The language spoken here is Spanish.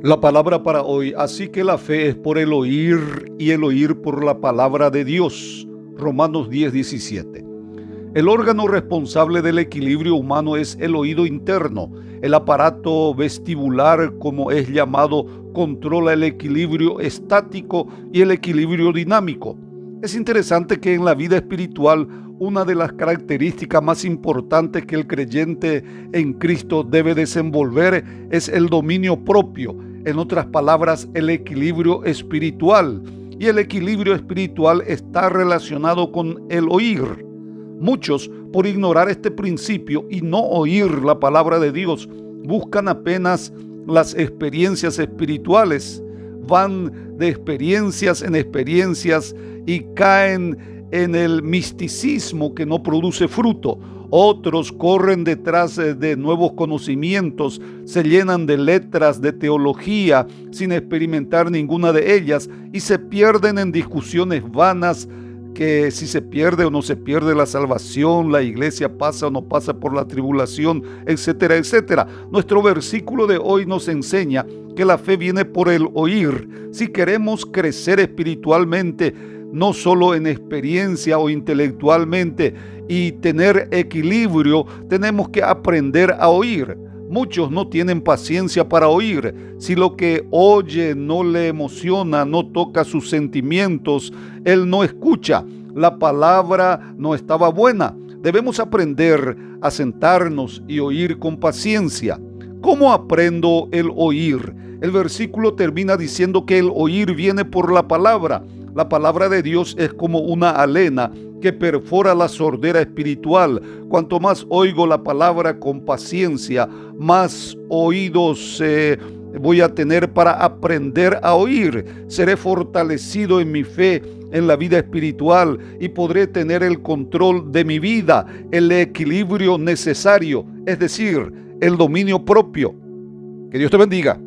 La palabra para hoy, así que la fe es por el oír y el oír por la palabra de Dios. Romanos 10:17. El órgano responsable del equilibrio humano es el oído interno. El aparato vestibular, como es llamado, controla el equilibrio estático y el equilibrio dinámico. Es interesante que en la vida espiritual una de las características más importantes que el creyente en Cristo debe desenvolver es el dominio propio. En otras palabras, el equilibrio espiritual. Y el equilibrio espiritual está relacionado con el oír. Muchos, por ignorar este principio y no oír la palabra de Dios, buscan apenas las experiencias espirituales. Van de experiencias en experiencias y caen en el misticismo que no produce fruto. Otros corren detrás de nuevos conocimientos, se llenan de letras, de teología, sin experimentar ninguna de ellas, y se pierden en discusiones vanas, que si se pierde o no se pierde la salvación, la iglesia pasa o no pasa por la tribulación, etcétera, etcétera. Nuestro versículo de hoy nos enseña que la fe viene por el oír. Si queremos crecer espiritualmente, no solo en experiencia o intelectualmente, y tener equilibrio, tenemos que aprender a oír. Muchos no tienen paciencia para oír. Si lo que oye no le emociona, no toca sus sentimientos, él no escucha. La palabra no estaba buena. Debemos aprender a sentarnos y oír con paciencia. ¿Cómo aprendo el oír? El versículo termina diciendo que el oír viene por la palabra. La palabra de Dios es como una alena que perfora la sordera espiritual. Cuanto más oigo la palabra con paciencia, más oídos voy a tener para aprender a oír. Seré fortalecido en mi fe, en la vida espiritual, y podré tener el control de mi vida, el equilibrio necesario, es decir, el dominio propio. Que Dios te bendiga.